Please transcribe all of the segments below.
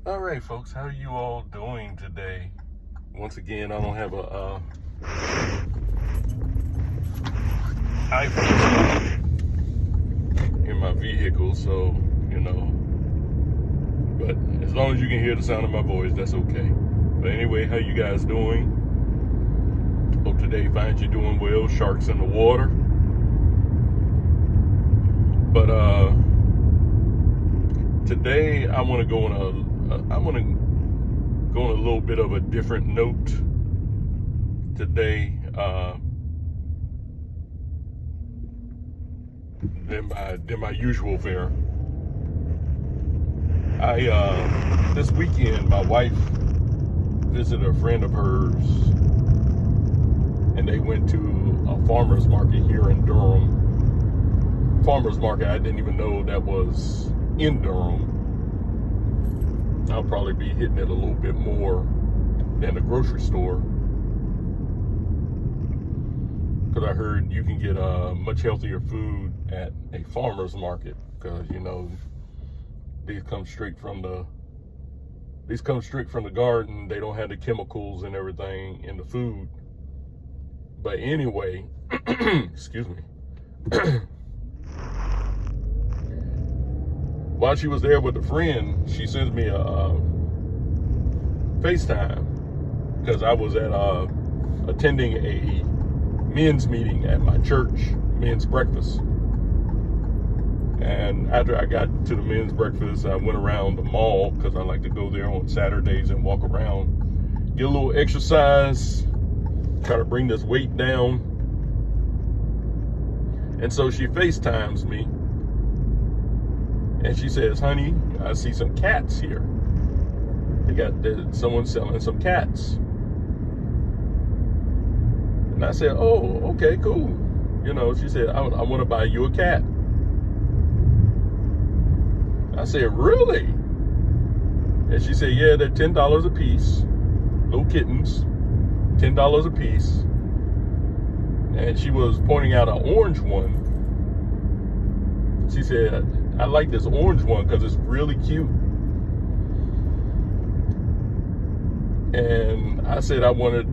All right, folks, how are you all doing today? Once again, I don't have a iPhone in my vehicle, so but as long as you can hear the sound of my voice, that's okay. But anyway, how you guys doing? Hope today finds you doing well. Sharks in the water. But today I want to go on a little bit of a different note today than my usual fare. This weekend my wife visited a friend of hers, and they went to a farmer's market here in Durham. Farmer's market, I didn't even know that was in Durham. I'll probably be hitting it a little bit more than the grocery store, because I heard you can get much healthier food at a farmer's market, because these come straight from the garden. They don't have the chemicals and everything in the food. But anyway, excuse me. While she was there with a friend, she sends me a FaceTime, because I was at attending a men's meeting at my church, men's breakfast. And after I got to the men's breakfast, I went around the mall, because I like to go there on Saturdays and walk around, get a little exercise, try to bring this weight down. And so she FaceTimes me, and she says, "Honey, I see some cats here. Someone selling some cats." And I said, "Oh, okay, cool." She said, I want to buy you a cat." I said, "Really?" And she said, "Yeah, they're $10 a piece. Little kittens, $10 a piece." And she was pointing out an orange one. She said, "I like this orange one because it's really cute." And I said I wanted,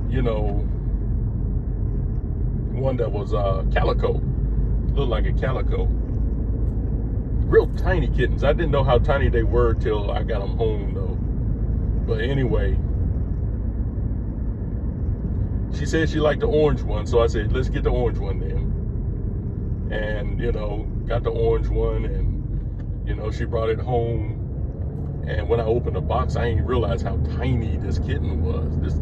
one that was calico, looked like a calico. Real tiny kittens. I didn't know how tiny they were till I got them home, though. But anyway, she said she liked the orange one, so I said, "Let's get the orange one then." And got the orange one, and she brought it home. And when I opened the box, I didn't realize how tiny this kitten was. This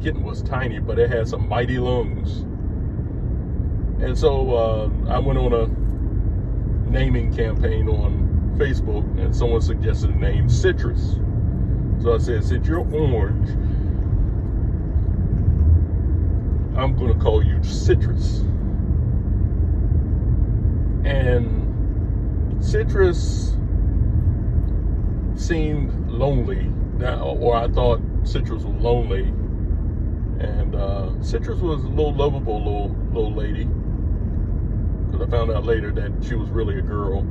kitten was tiny, but it had some mighty lungs. And so I went on a naming campaign on Facebook, and someone suggested the name Citrus. So I said, "Since you're orange, I'm going to call you Citrus." And Citrus seemed lonely, or I thought Citrus was lonely. And Citrus was a little lovable little lady, because I found out later that she was really a girl.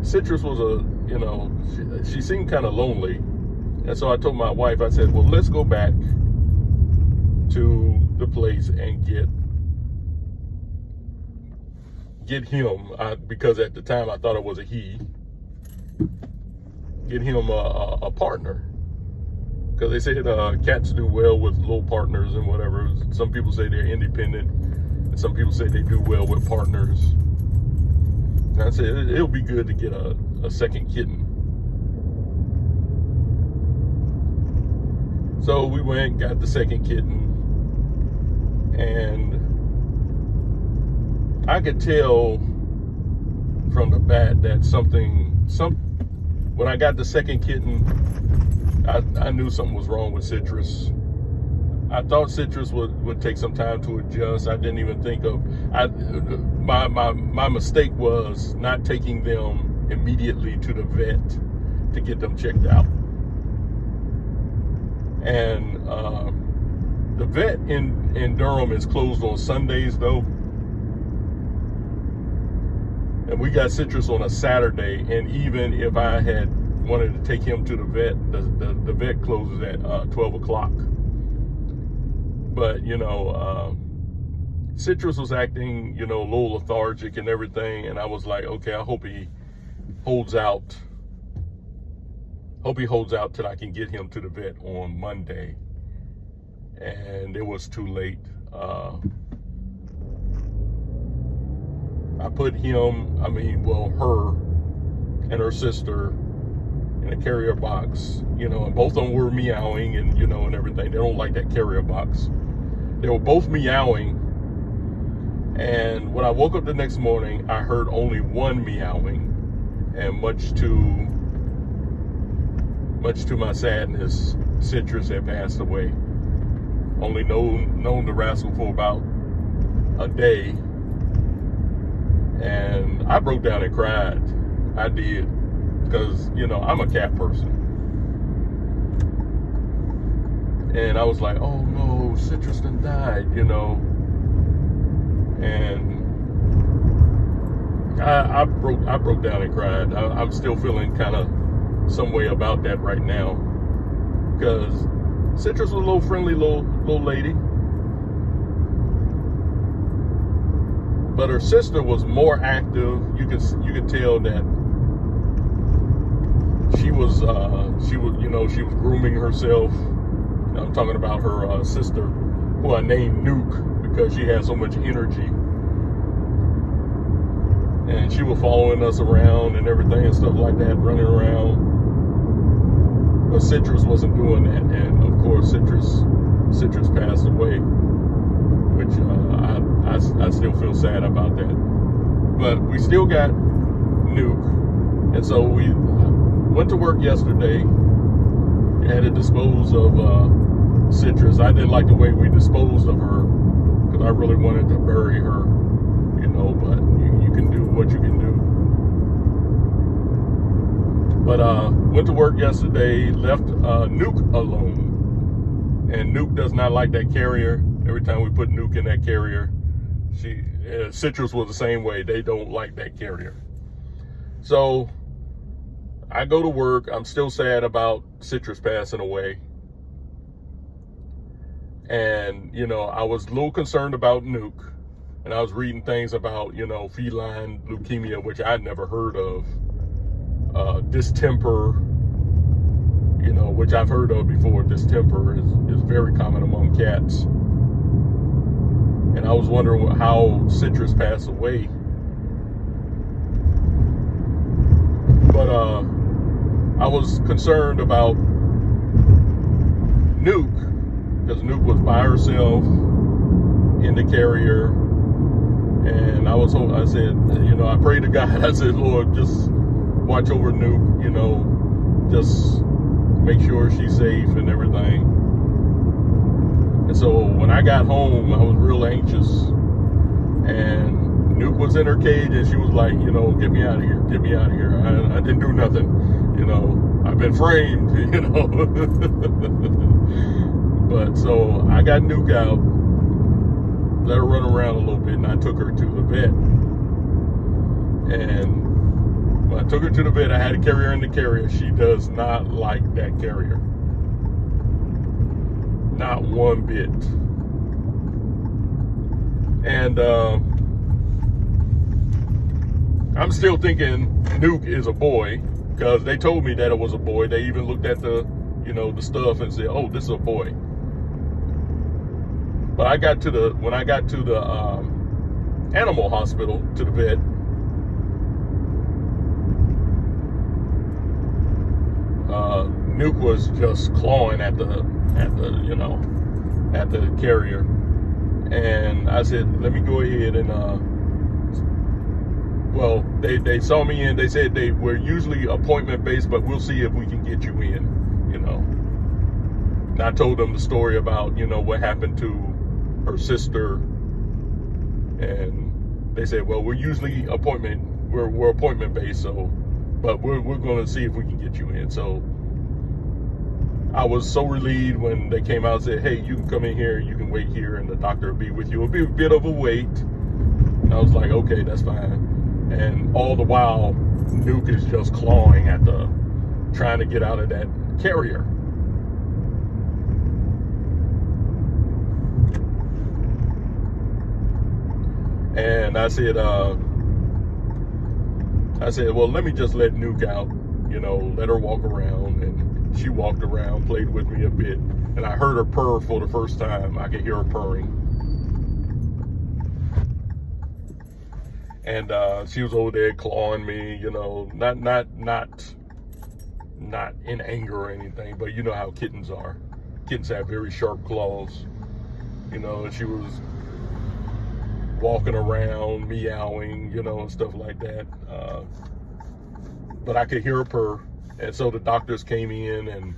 Citrus was she seemed kind of lonely. And so I told my wife, I said, "Well, let's go back to the place and get him," because at the time I thought it was a he, get him a partner. Because they said cats do well with little partners and whatever. Some people say they're independent, and some people say they do well with partners. And I said, it'll be good to get a second kitten. So we went, got the second kitten, and I could tell from the bat that when I got the second kitten, I knew something was wrong with Citrus. I thought Citrus would take some time to adjust. I didn't even think of, my mistake was not taking them immediately to the vet to get them checked out. And the vet in Durham is closed on Sundays, though. And we got Citrus on a Saturday, and even if I had wanted to take him to the vet, the vet closes at 12 o'clock. But, Citrus was acting, a little lethargic and everything, and I was like, okay, I hope he holds out. Hope he holds out till I can get him to the vet on Monday. And it was too late. I put her and her sister in a carrier box, and both of them were meowing and, and everything. They don't like that carrier box. They were both meowing. And when I woke up the next morning, I heard only one meowing. And much to my sadness, Citrus had passed away. Only known the rascal for about a day. And I broke down and cried. I did. Because, I'm a cat person. And I was like, oh no, Citrus done died, And I broke down and cried. I'm still feeling kind of some way about that right now. Because Citrus was a little friendly little lady. But her sister was more active. You could tell that she was grooming herself. I'm talking about her sister, who I named Nuke because she had so much energy. And she was following us around and everything and stuff like that, running around. But Citrus wasn't doing that, and of course Citrus passed away, which I still feel sad about that. But we still got Nuke, and so we went to work yesterday. Had to dispose of Citrus. I didn't like the way we disposed of her because I really wanted to bury her, but you can do what you can do. But went to work yesterday, left Nuke alone. And Nuke does not like that carrier. Every time we put Nuke in that carrier, Citrus was the same way. They don't like that carrier. So I go to work. I'm still sad about Citrus passing away. And, I was a little concerned about Nuke. And I was reading things about, feline leukemia, which I'd never heard of. Distemper, which I've heard of before. Distemper is very common among cats. And I was wondering how Citrus passed away. But I was concerned about Nuke, because Nuke was by herself in the carrier. And I said, I prayed to God. I said, Lord, just watch over Nuke, just make sure she's safe and everything. And so when I got home, I was real anxious. And Nuke was in her cage and she was like, get me out of here, get me out of here. I didn't do nothing, I've been framed, But so I got Nuke out, let her run around a little bit, and I took her to the vet. And when I took her to the vet, I had to carry her in the carrier. She does not like that carrier. Not one bit. And I'm still thinking Nuke is a boy, because they told me that it was a boy. They even looked at the stuff and said, oh, this is a boy. But when I got to the animal hospital, to the vet, Nuke was just clawing at the carrier. And I said, let me go ahead and they saw me in. They said they were usually appointment based, but we'll see if we can get you in, And I told them the story about, what happened to her sister. And they said, well, we're usually we're appointment based, so, but we're going to see if we can get you in. So I was so relieved when they came out and said, hey, you can come in here, you can wait here, and the doctor will be with you. It'll be a bit of a wait. And I was like, okay, that's fine. And all the while, Nuke is just clawing at trying to get out of that carrier. And I said, well, let me just let Nuke out, let her walk around. And she walked around, played with me a bit. And I heard her purr for the first time. I could hear her purring. And she was over there clawing me, not in anger or anything, but you know how kittens are. Kittens have very sharp claws, and she was walking around, meowing, and stuff like that. But I could hear her purr. And so the doctors came in and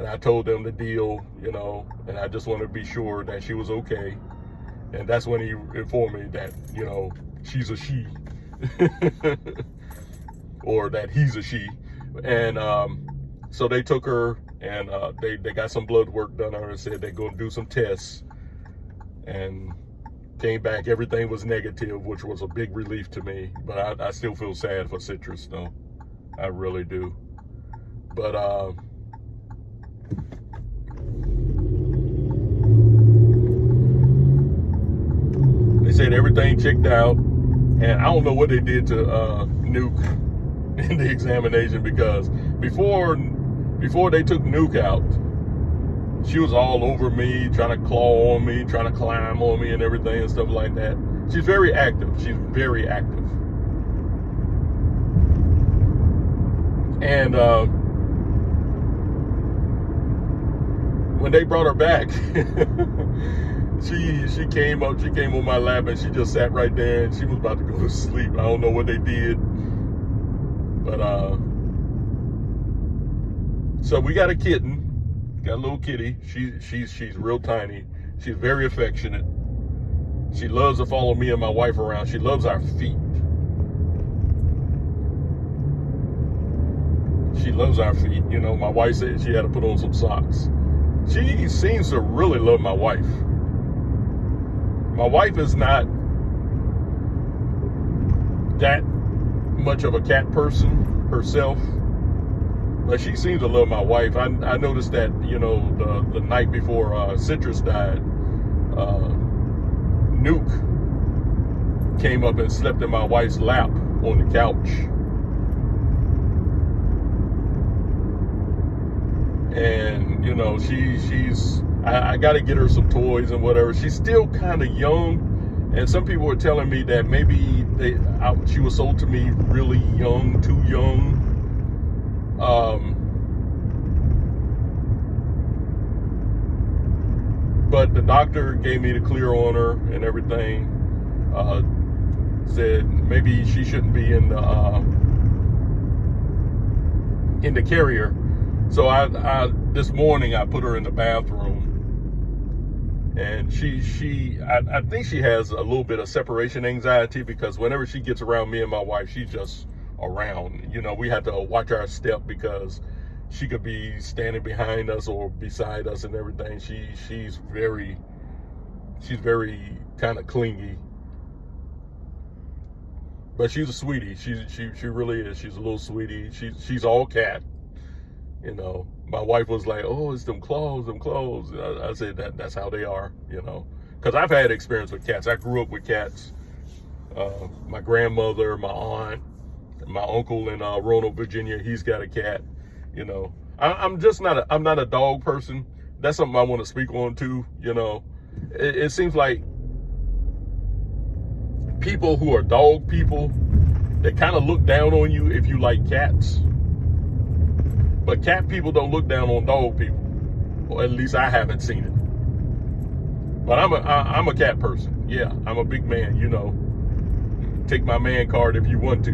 I told them the deal, and I just wanted to be sure that she was okay. And that's when he informed me that, she's a she or that he's a she. And so they took her and they got some blood work done on her and said they're going to do some tests. And came back, everything was negative, which was a big relief to me. But I still feel sad for Citrus, though. I really do. But they said everything checked out. And I don't know what they did to Nuke in the examination, because before they took Nuke out, she was all over me, trying to claw on me, trying to climb on me and everything and stuff like that. She's very active. She's very active. And when they brought her back, she came up, she came on my lap and she just sat right there and she was about to go to sleep. I don't know what they did. But so we got a kitten. Got a little kitty. She's real tiny. She's very affectionate. She loves to follow me and my wife around. She loves our feet. She loves our feet. My wife said she had to put on some socks. She seems to really love my wife. My wife is not that much of a cat person herself. But she seems to love my wife. I noticed that, the night before Citrus died, Nuke came up and slept in my wife's lap on the couch. And, I got to get her some toys and whatever. She's still kind of young. And some people were telling me that maybe she was sold to me really young, too young. But the doctor gave me the clear on her and everything. Said maybe she shouldn't be in the carrier. So I this morning I put her in the bathroom, and I think she has a little bit of separation anxiety, because whenever she gets around me and my wife, she's just around. We had to watch our step because she could be standing behind us or beside us and everything. She's very kind of clingy, but she's a sweetie. She really is. She's a little sweetie. She's all cat. My wife was like, "Oh, it's them claws, them claws." I said that's how they are. Because I've had experience with cats. I grew up with cats. My grandmother, my aunt, my uncle in Roanoke, Virginia, he's got a cat. I'm not a dog person. That's something I want to speak on too. It seems like people who are dog people, they kind of look down on you if you like cats. But cat people don't look down on dog people, or at least I haven't seen it. But I'm a cat person. Yeah, I'm a big man. Take my man card if you want to.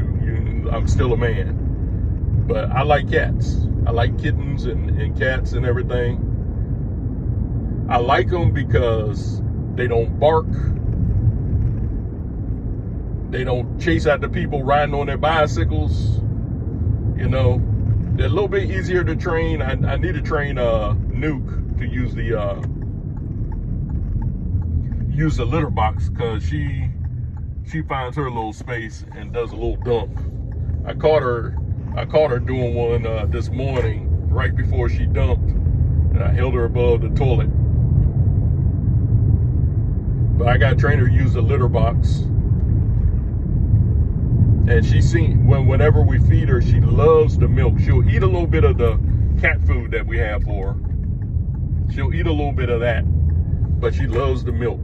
I'm still a man. But I like cats. I like kittens and cats and everything. I like them because they don't bark. They don't chase after people riding on their bicycles. They're a little bit easier to train. I need to train Nuke to use the litter box, because she she finds her little space and does a little dump. I caught her doing one this morning right before she dumped, and I held her above the toilet. But I got to train her to use the litter box. And whenever we feed her, she loves the milk. She'll eat a little bit of the cat food that we have for her. She'll eat a little bit of that, but she loves the milk.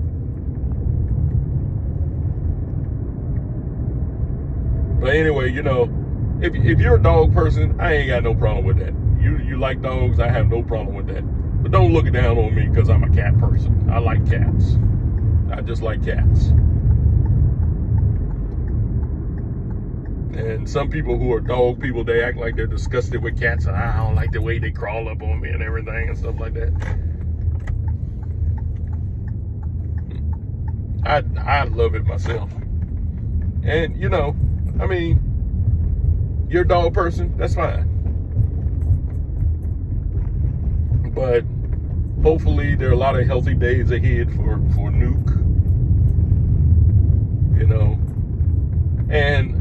But anyway, if you're a dog person, I ain't got no problem with that. You like dogs, I have no problem with that. But don't look it down on me because I'm a cat person. I like cats. I just like cats. And some people who are dog people, they act like they're disgusted with cats. And I don't like the way they crawl up on me and everything and stuff like that. I love it myself. And, you're a dog person, that's fine. But hopefully there are a lot of healthy days ahead for Nuke. And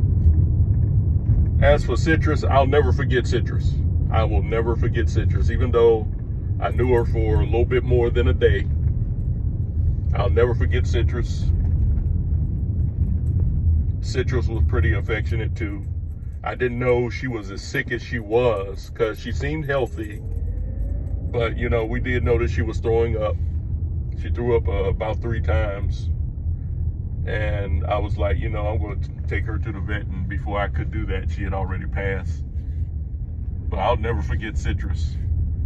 as for Citrus, I'll never forget Citrus. I will never forget Citrus, even though I knew her for a little bit more than a day. I'll never forget Citrus. Citrus was pretty affectionate too. I didn't know she was as sick as she was because she seemed healthy. But, we did notice she was throwing up. She threw up about 3 times. And I was like, I'm going to take her to the vet. And before I could do that, she had already passed. But I'll never forget Citrus.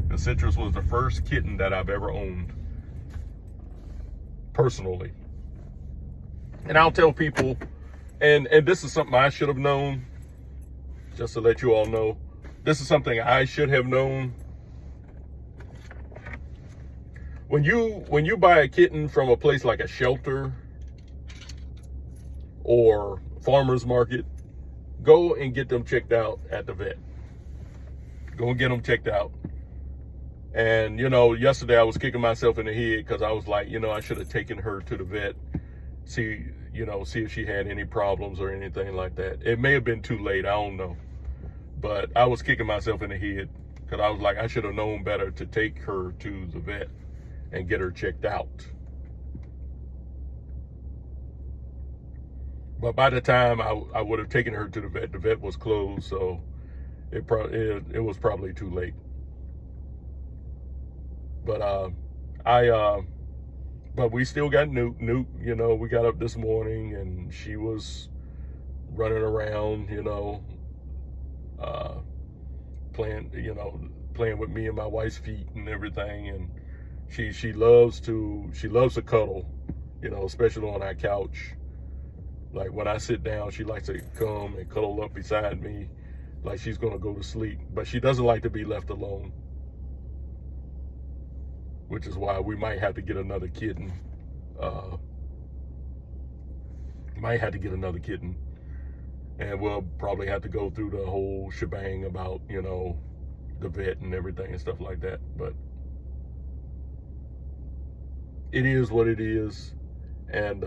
The Citrus was the first kitten that I've ever owned. Personally. And I'll tell people, and this is something I should have known, just to let you all know. This is something I should have known. When you buy a kitten from a place like a shelter or farmer's market, go and get them checked out at the vet. Go and get them checked out. And, yesterday I was kicking myself in the head because I was like, I should have taken her to the vet, see if she had any problems or anything like that. It may have been too late, I don't know. But I was kicking myself in the head because I was like, I should have known better to take her to the vet and get her checked out. But by the time I would have taken her to the vet was closed, so it was probably too late. But but we still got Nuke. We got up this morning and she was running around, playing with me and my wife's feet and everything. And she loves to cuddle, especially on our couch. Like when I sit down, she likes to come and cuddle up beside me like she's gonna go to sleep. But she doesn't like to be left alone, which is why we might have to get another kitten. And we'll probably have to go through the whole shebang about, the vet and everything and stuff like that. But it is what it is. And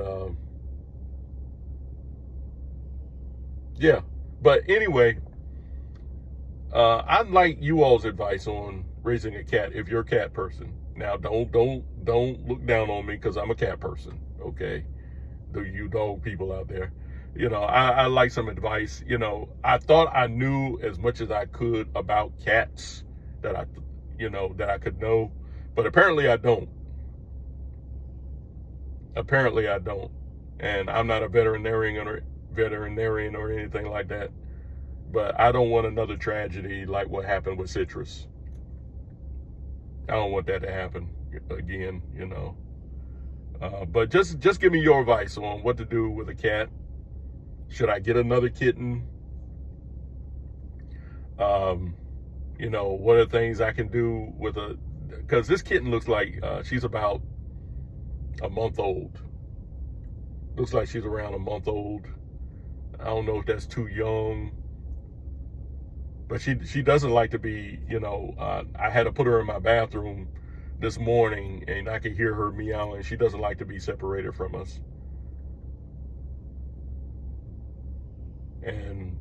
yeah. But anyway, I'd like you all's advice on raising a cat if you're a cat person. Now, don't look down on me because I'm a cat person, okay? You dog people out there. I like some advice. I thought I knew as much as I could about cats that I could know, but apparently I don't. And I'm not a veterinarian or anything like that. But I don't want another tragedy like what happened with Citrus. I don't want that to happen again, But just give me your advice on what to do with a cat. Should I get another kitten? What are things I can do with because this kitten looks like she's about a month old. Looks like she's around a month old. I don't know if that's too young. But she doesn't like to be, I had to put her in my bathroom this morning and I could hear her meowing. She doesn't like to be separated from us. and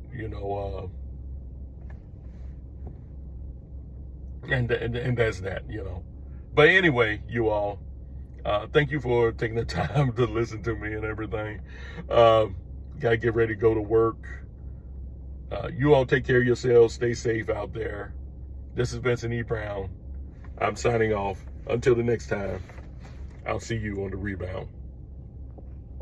and that's that, But anyway, you all, thank you for taking the time to listen to me and everything. Gotta get ready to go to work. You all take care of yourselves. Stay safe out there. This is Vincent E. Brown. I'm signing off. Until the next time, I'll see you on the rebound.